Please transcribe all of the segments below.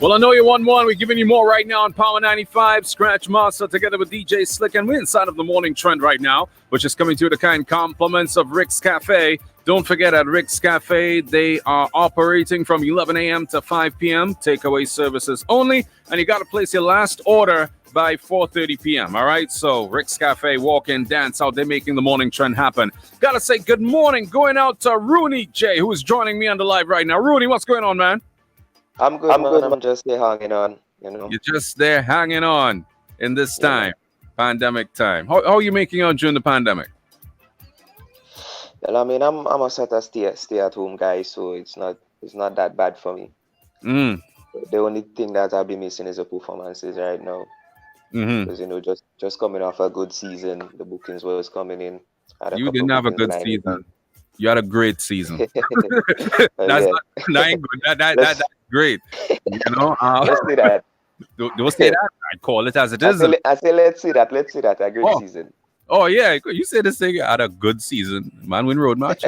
Well, I know you want more. We're giving you more right now on Power 95. Scratch Master together with DJ Slick. And we're inside of the morning trend right now, which is coming to you the kind compliments of Rick's Cafe. Don't forget, at Rick's Cafe, they are operating from 11 a.m. to 5 p.m. Takeaway services only. And you got to place your last order by 4:30 p.m. All right? So Rick's Cafe, walk in, dance out. They're making the morning trend happen. Got to say good morning going out to Runi J, who is joining me on the live right now. Runi, what's going on, man? I'm good, man. I'm just there hanging on, You're just there hanging on in this time, pandemic time. How are you making out during the pandemic? Well, I mean, I'm a sort of stay at home guy, so it's not that bad for me. The only thing that I'll be missing is the performances right now, because just coming off a good season, the bookings was coming in. You didn't have a good season. You had a great season. That's ain't good. That's great. Let's say that. Don't say that. I call it as it is. I say let's see that. Let's see that. A great season. Oh yeah, you say this thing had a good season. Man, win road match.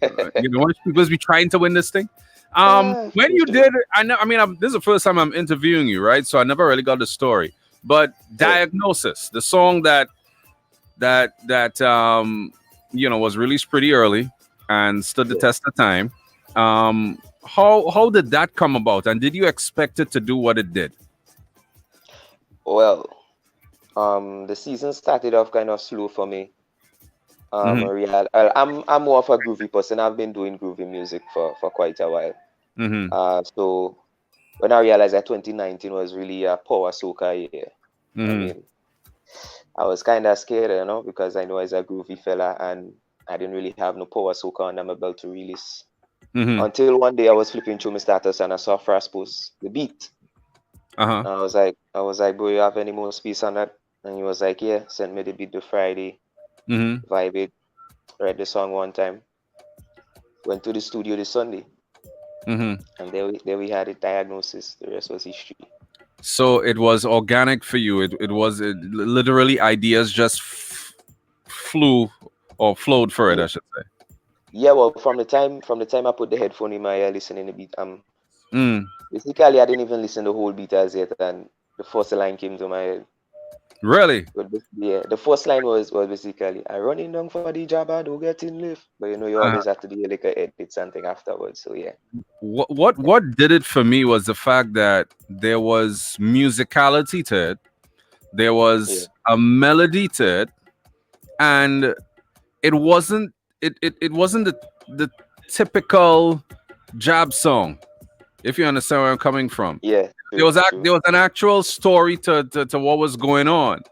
People be trying to win this thing. When you did, this is the first time I'm interviewing you, right? So I never really got the story. But Diagnosis, the song that was released pretty early and stood the test of time. How did that come about, and did you expect it to do what it did? Well, the season started off kind of slow for me. I'm more of a groovy person. I've been doing groovy music for quite a while. So when I realized that 2019 was really a power soca year, I mean, I was kind of scared, because I know as a groovy fella and I didn't really have no power soca under my belt to release. Until one day I was flipping through my status and I saw Frost post the beat. And I was like, bro, you have any more space on that? And he was like, yeah, send me the beat the Friday. Vibe it, read the song one time. Went to the studio this Sunday. And there we had it, Diagnosis. The rest was history. So it was organic for you. It was literally ideas just flowed for it, I should say. Yeah, well, from the time I put the headphone in my ear listening to the beat, basically I didn't even listen to the whole beat as yet, and the first line came to my head. Really? But yeah, the first line was basically, I running down for the job, I don't get in lift. But you always have to do like a edit something afterwards. So yeah. What did it for me was the fact that there was musicality to it, there was a melody to it, and it wasn't the typical jab song, if you understand where I'm coming from. Yeah. There was an actual story to what was going on,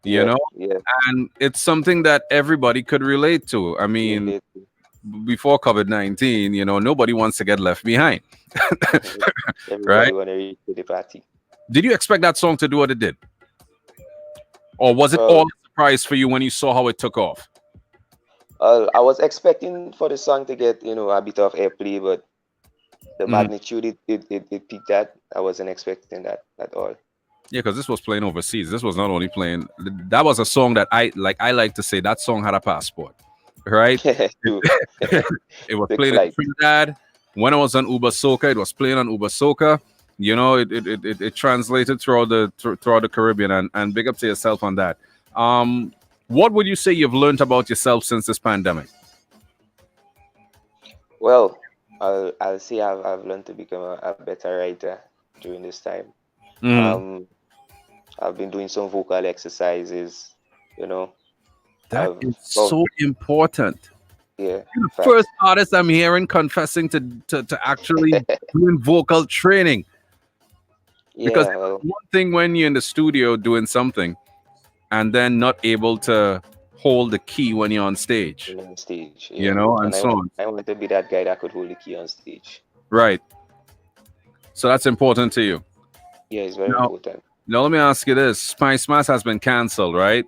you know? Yeah. And it's something that everybody could relate to. I mean, before COVID-19, nobody wants to get left behind. Everybody want to reach to the party. Did you expect that song to do what it did? Or was it all a surprise for you when you saw how it took off? I was expecting for the song to get, a bit of airplay, but the magnitude it peaked at, I wasn't expecting that at all. Yeah, because this was playing overseas. This was not only playing. That was a song that I like to say that song had a passport, right? It was playing in Trinidad. When I was on Uber Soca, it was playing on Uber Soca. It translated throughout the Caribbean, and big up to yourself on that. What would you say you've learned about yourself since this pandemic? Well, I'll say I've learned to become a better writer during this time. I've been doing some vocal exercises, That is so important. Yeah. You're the first artist I'm hearing confessing to actually doing vocal training. Because one thing when you're in the studio doing something and then not able to hold the key when you're on stage. On stage, and so on. I want to be that guy that could hold the key on stage. Right. So that's important to you. Yeah, it's very important. Now let me ask you this: Spice Mass has been canceled, right?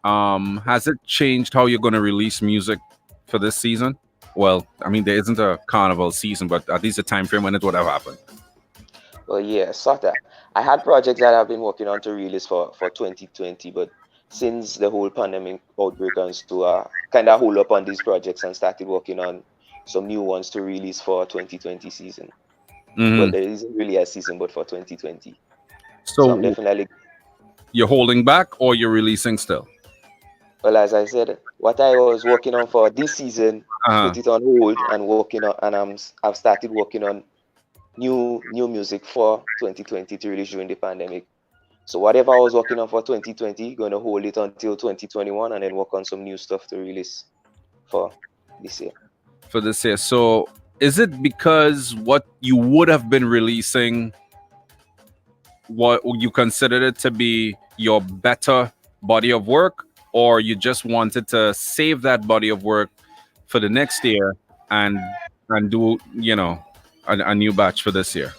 Has it changed how you're going to release music for this season? Well, I mean, there isn't a carnival season, but at least a time frame when it would have happened. Well, yeah, sort of. I had projects that I've been working on to release for 2020, but since the whole pandemic outbreak and so kind of hold up on these projects and started working on some new ones to release for 2020 season. Well, there isn't really a season, but for 2020. So I'm So definitely. you're holding back or you're releasing still? Well, as I said, what I was working on for this season, put it on hold and working on, and I've started working on new music for 2020 to release during the pandemic. So whatever I was working on for 2020, gonna hold it until 2021, and then work on some new stuff to release for this year. For this year. So is it because what you would have been releasing, what you considered it to be your better body of work, or you just wanted to save that body of work for the next year and do a new batch for this year?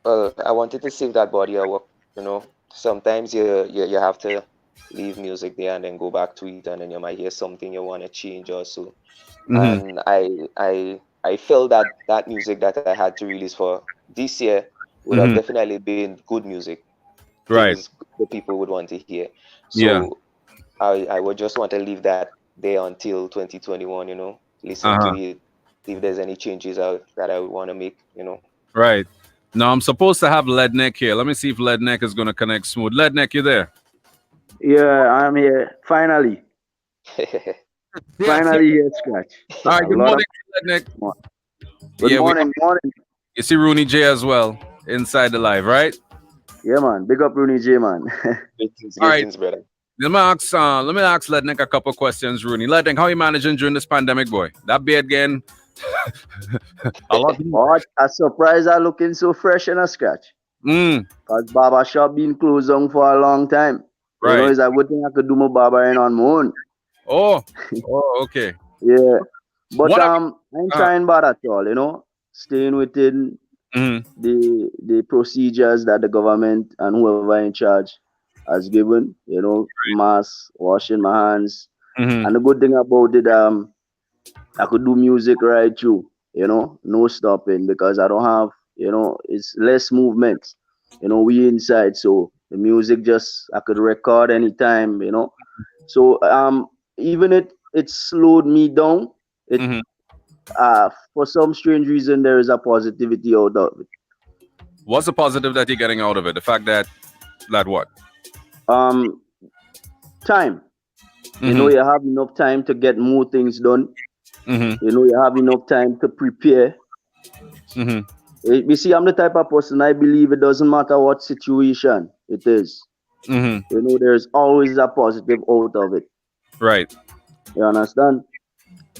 Well, I wanted to save that body of work. Sometimes you have to leave music there and then go back to it, and then you might hear something you want to change also. And I felt that that music that I had to release for this year would have definitely been good music, Right. things the people would want to hear. Yeah. So I would just want to leave that there until 2021. Listen to it, see if there's any changes that I would want to make. Right. Now I'm supposed to have Ledneck here. Let me see if Ledneck is going to connect smooth. Ledneck, you there? Yeah, I'm here. Finally. Finally here, Scratch. All right. A Good lot morning, of Ledneck. good morning, morning. You see Rooney J as well inside the live, right? Yeah, man. Big up Rooney J, man. Greetings, brother. Let me ask Ledneck a couple questions, Rooney. Ledneck, how you managing during this pandemic, boy? That beard again. A lot. What a surprise! I'm looking so fresh and a Scratch. Cause barber shop been closed down for a long time. Right. It's a good thing I could do my barbering on my own. Oh, okay. Yeah, but I ain't trying bad at all. Staying within the procedures that the government and whoever in charge has given. Mask, washing my hands, and the good thing about it, I could do music right through. No stopping because I don't have. It's less movement. We inside, so the music I could record anytime. So even it slowed me down. For some strange reason, there is a positivity out of it. What's the positive that you're getting out of it? The fact that what? Time. You have enough time to get more things done. You have enough time to prepare. You see, I'm the type of person, I believe it doesn't matter what situation it is. There's always a positive out of it. Right. You understand?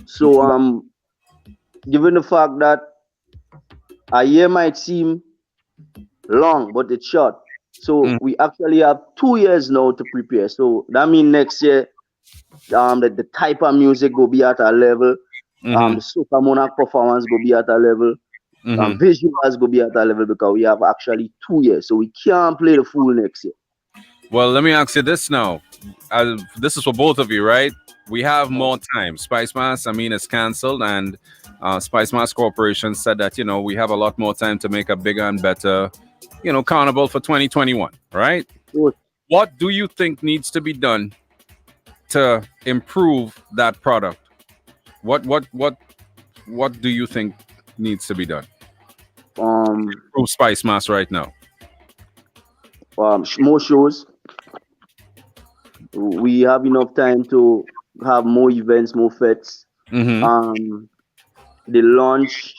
So given the fact that a year might seem long, but it's short. So we actually have 2 years now to prepare. So that means next year, the type of music will be at a level. The Super Monarch performance will be at a level. Visuals will be at a level because we have actually 2 years. So we can't play the fool next year. Well, let me ask you this now. This is for both of you, right? We have more time. Spice Mass, it's canceled, and Spice Mass Corporation said that, we have a lot more time to make a bigger and better, carnival for 2021, right? Good. What do you think needs to be done to improve that product? What do you think needs to be done? Improve Spice Mass right now. More shows. We have enough time to have more events, more fets. The launch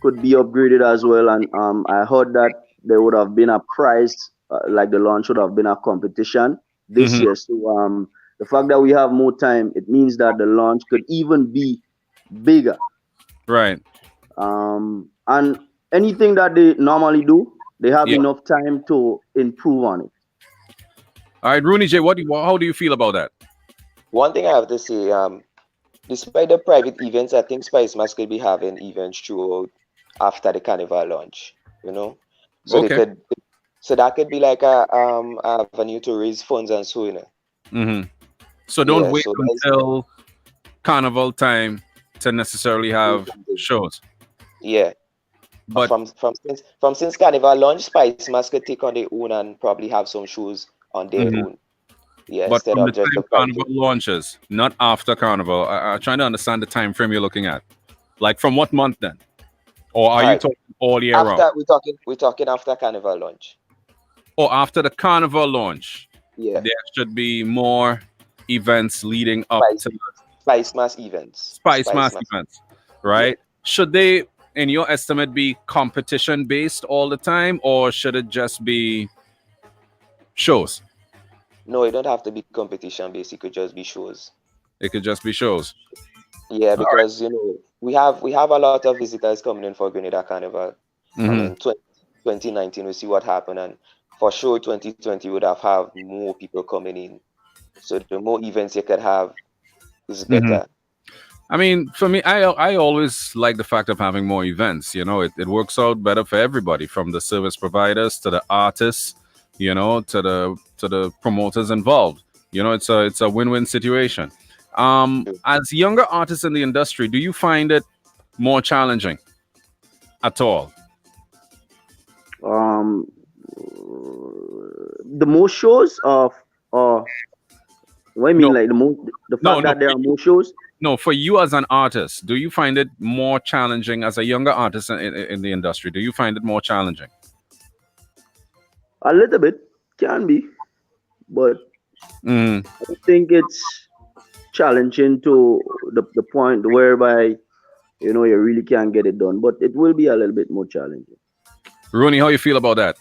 could be upgraded as well, and I heard that there would have been a prize, like the launch would have been a competition this year. So the fact that we have more time, it means that the launch could even be bigger. Right. And anything that they normally do, they have enough time to improve on it. All right, Rooney J, how do you feel about that? One thing I have to say, despite the private events, I think Spice Mass could be having events throughout after the carnival launch. So that could be like a avenue to raise funds and so on. So don't wait until carnival time to necessarily have shows. Yeah. But from since carnival launch, Spice Mass could take on their own and probably have some shows on their own. Yeah, but instead from of just the carnival launches, not after carnival. I'm trying to understand the time frame you're looking at. Like from what month then? or are you talking all year round? We're talking after Carnival launch. Or after the Carnival launch, Yeah, there should be more events leading up to Spice Mass events. Spice Mass events, right? Yeah. Should they, in your estimate, be competition based all the time, or should it just be shows? No, it don't have to be competition based. It could just be shows. It could just be shows. Yeah, All right. because we have a lot of visitors coming in for Grenada Carnival. I Mm-hmm. mean, 2019 we see what happened, and for sure 2020 would have more people coming in. So the more events you could have is Mm-hmm. better. I mean, for me, I always like the fact of having more events. It works out better for everybody, from the service providers to the artists, to the promoters involved. It's a win-win situation. As younger artists in the industry, do you find it more challenging at all? The most shows of what I mean, No, like the no, fact no. that there are more shows. No, for you as an artist, do you find it more challenging as a younger artist in the industry? Do you find it more challenging? A little bit can be, but Mm. I think it's challenging to the point whereby you really can't get it done. But it will be a little bit more challenging. Rooney, how you feel about that?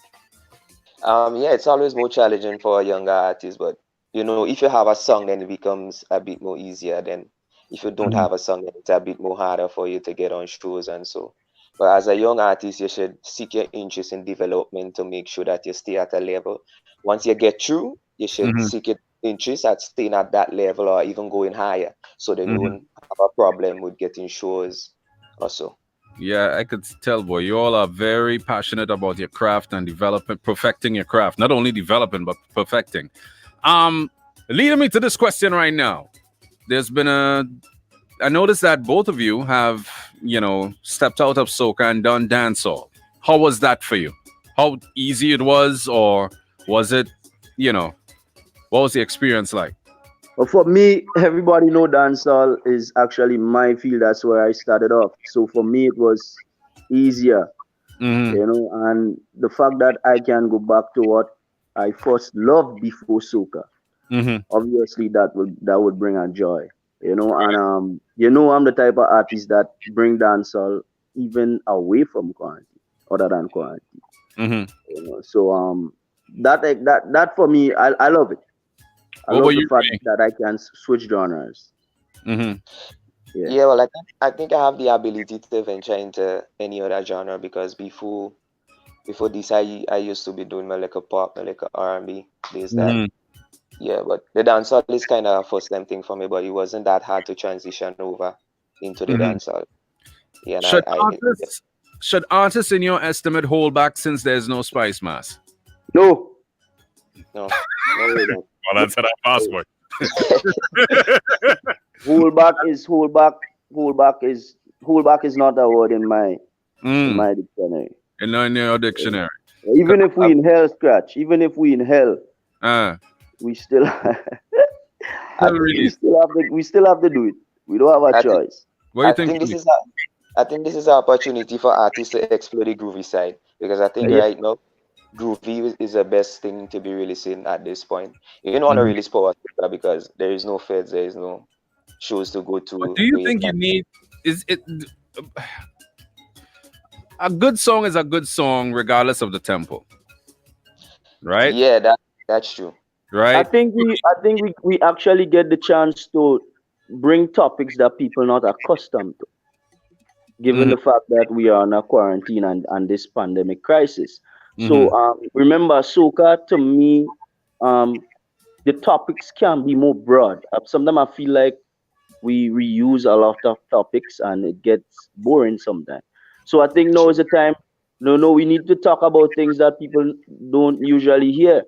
Yeah, it's always more challenging for a younger artist, but if you have a song, then it becomes a bit more easier. Then if you don't Mhm. have a song, then it's a bit more harder for you to get on shows and so. But as a young artist, you should seek your interest in development to make sure that you stay at a level. Once you get through, you should Mhm. seek your interest at staying at that level or even going higher. So then you Mhm. won't have a problem with getting shows also. Yeah, I could tell, boy. You all are very passionate about your craft and developing, perfecting your craft. Not only developing, but perfecting. Um, Leading me to this question right now. There's been I noticed that both of you have, stepped out of soca and done dancehall. How was that for you? How easy it was, or was it, you know, what was the experience like? But for me, everybody know dancehall is actually my field. That's where I started off. So for me, it was easier, Mm-hmm. and the fact that I can go back to what I first loved before soca, Mm-hmm. obviously that would bring a joy, and I'm the type of artist that bring dancehall even away from quarantine, other than quarantine, Mm-hmm. So that for me, I love it. I What about love the you, fact Ray? that I can switch genres. Mm-hmm. Yeah. Yeah, well, I think I have the ability to venture into any other genre because before this I used to be doing my like a pop, my like a R&B, this that. Mm-hmm. Yeah, but the dancehall is kind of a first time thing for me, but it wasn't that hard to transition over into the Mm-hmm. dancehall. Yeah, and Should yeah, artists should artists in your estimate hold back since there's no Spice Mass? No, no, no way don't. Well, that's what I passed for. hold back is hold back. Hold back is not a word in my Mm. dictionary. In your dictionary. Even if we inhale scratch, even if we inhale, Uh, we still I think we Release. still have to do it. We don't have a I think choice. What do you I think, think this Release? is an opportunity for artists to explore the groovy side because I think Yeah, right now groovy is the best thing to be releasing at this point. You don't want to Mhm. release power Sugar because there is no feds, there is no shows to go But to do you where you think you can. need is it a good song is a good song regardless of the tempo, right? Yeah, that's true. I Right? think we actually get the chance to bring topics that people not accustomed to, given Mm-hmm. the fact that we are in a quarantine and this pandemic crisis. Mm-hmm. So remember, soca to me, um, the topics can be more broad. Sometimes I feel like we reuse a lot of topics and it gets boring sometimes. So I think now is True. the time. No, we need to talk about things that people don't usually hear.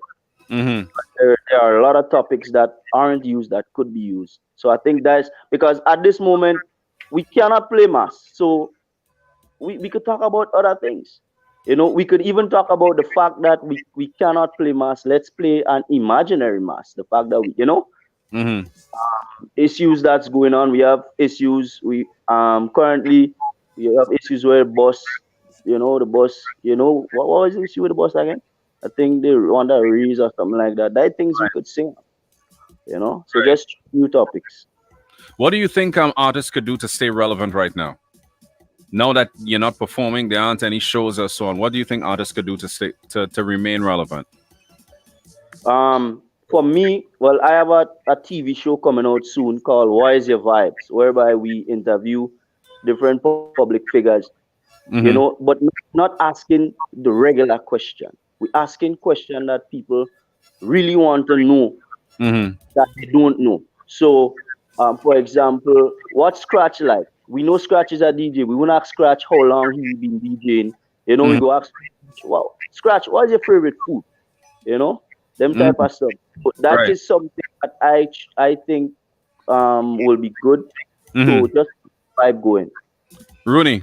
Mm-hmm. There are a lot of topics that aren't used that could be used. So I think that's because at this moment we cannot play mass. So we could talk about other things. We could even talk about the fact that we cannot play mass. Let's play an imaginary mass. The fact that Mm-hmm. issues that's going on. We have issues. We currently you have issues where boss, the boss, what was the issue with the boss again? I think they want a raise or something like that. That things we could sing, So Right. just new topics. What do you think artists could do to stay relevant right now? Now that you're not performing, there aren't any shows or so on. What do you think artists could do to stay to remain relevant? For me, well, I have a TV show coming out soon called Why Is Your Vibes, whereby we interview different public figures, Mm-hmm. but not asking the regular question. We're asking questions that people really want to know Mm-hmm. that they don't know. So, for example, what's Scratch like? We know Scratch is a DJ. We want to ask Scratch how long he been DJing. We Mm-hmm. go ask, well, Scratch, what is your favorite food? Them type Mm-hmm. of stuff. But that Right. is something that I think will be good Mm-hmm. to just vibe going. Rooney.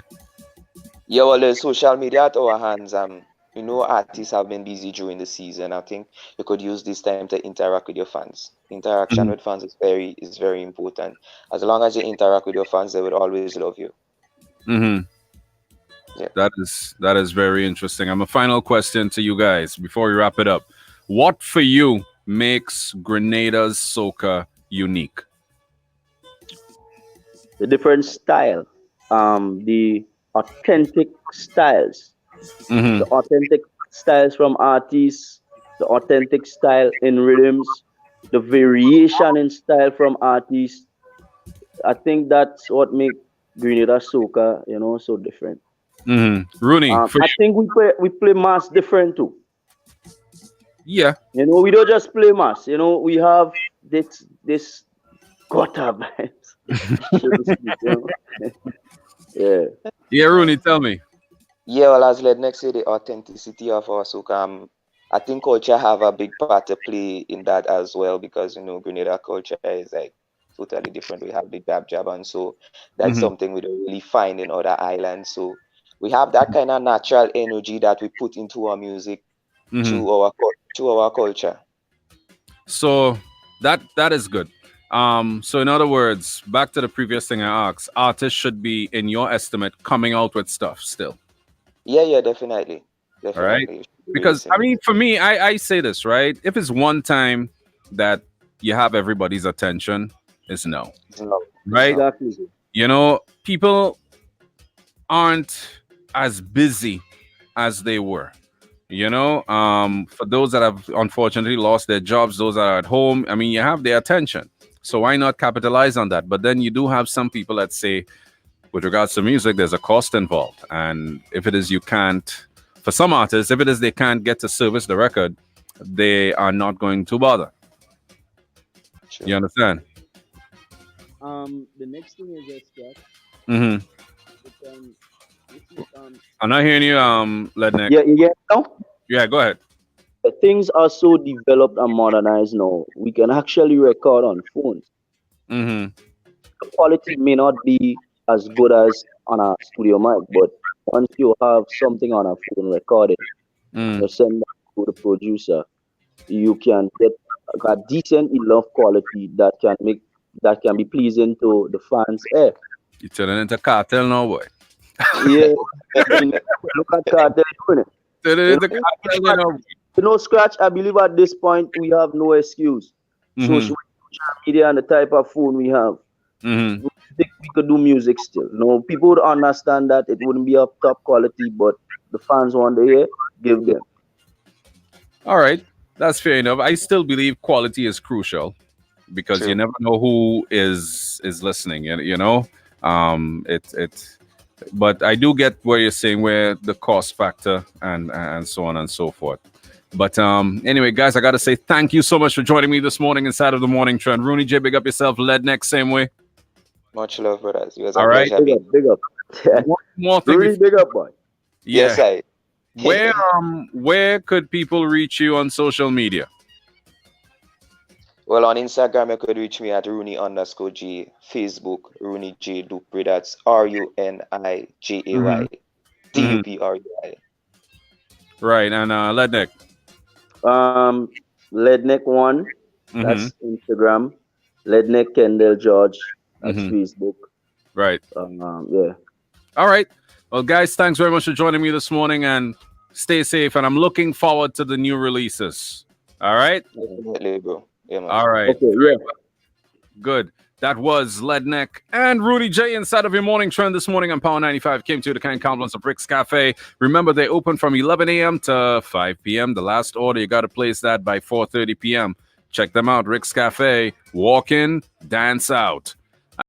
Yeah, well, the social media at our hands. Artists have been busy during the season. I think you could use this time to interact with your fans. Interaction Mm-hmm. with fans is very important. As long as you interact with your fans, they will always love you. Mm-hmm. Yeah. That is very interesting. I'm a final question to you guys before we wrap it up. What for you makes Grenada's soca unique? The different style, the authentic styles, the Mm-hmm. authentic styles from artists, the authentic style in rhythms, the variation in style from artists. I think that's what make Grenada soca, so different. Mm-hmm. Rooney, for I you. think we play mass different too. Yeah. We don't just play mass. We have this gutter vibes, so to speak. Yeah. Yeah, Rooney, tell me. Yeah, well, as Ledneck say, the authenticity of our soca. I think culture have a big part to play in that as well because Grenada culture is like totally different. We have the dab jab, and so that's Mm-hmm. something we don't really find in other islands. So we have that kind of natural energy that we put into our music Mm-hmm. through our culture. So that is good. So in other words, back to the previous thing I asked, artists should be, in your estimate, coming out with stuff still. Yeah, yeah, definitely, All right. definitely. You should be Because I releasing mean, music. for me, I say this, right? If it's one time that you have everybody's attention, it's no. It's not. It's Right? not. Exactly. People aren't as busy as they were. For those that have unfortunately lost their jobs, those that are at home, I mean, you have their attention. So why not capitalize on that? But then you do have some people that say, with regards to music, there's a cost involved. And if it is you can't, for some artists, if it is they can't get to service the record, they are not going to bother. You True. understand? The next thing is just that. Mm-hmm. It's, this is, I'm not hearing you, Ledneck. yeah. Now Yeah, go ahead. the things are so developed and modernized now. We can actually record on phones. Mm-hmm. The quality may not be as good as on a studio mic, but once you have something on a phone recorded, Mm. you send that to the producer, you can get a decent enough quality that can be pleasing to the fans' ear. You're turning into cartel now, boy. Yeah, I mean, look at Carter doing it. Turning You into know, cartel now. Scratch. I believe at this point we have no excuse. Mm-hmm. Social media and the type of phone we have, Mm-hmm. we think we could do music still. People would understand that it wouldn't be of top quality, but the fans want to hear, give them. All right, that's fair enough. I still believe quality is crucial because you True. never know who is listening. It. But I do get where you're saying where the cost factor and so on and so forth. But anyway, guys, I gotta say thank you so much for joining me this morning inside of the morning trend. Rooney J, big up yourself. Ledneck, same way. Much love, brothers. It was a All right. pleasure Big being up, big up. One more thing Really before, big up, boy. Yes, yeah. I. Where could people reach you on social media? Well, on Instagram, you could reach me at Rooney_G. Facebook, Rooney J Dupri. That's RUNIJAY Mm-hmm. Mm-hmm. DUPRUI. Right, and Ledneck. Um, Ledneck One, Mm-hmm. that's Instagram. Ledneck Kendall George, that's Mm-hmm. Facebook. Right. Yeah. All right. Well, guys, thanks very much for joining me this morning, and stay safe. And I'm looking forward to the new releases. All right. Definitely, bro. Yeah, man. All right. Okay, yeah. Good. That was Ledneck and Rudy J inside of your morning trend this morning on Power 95. Came to the kind compliments of Rick's Cafe. Remember, they open from 11 a.m. to 5 p.m. The last order, you got to place that by 4:30 p.m. Check them out, Rick's Cafe. Walk in, dance out.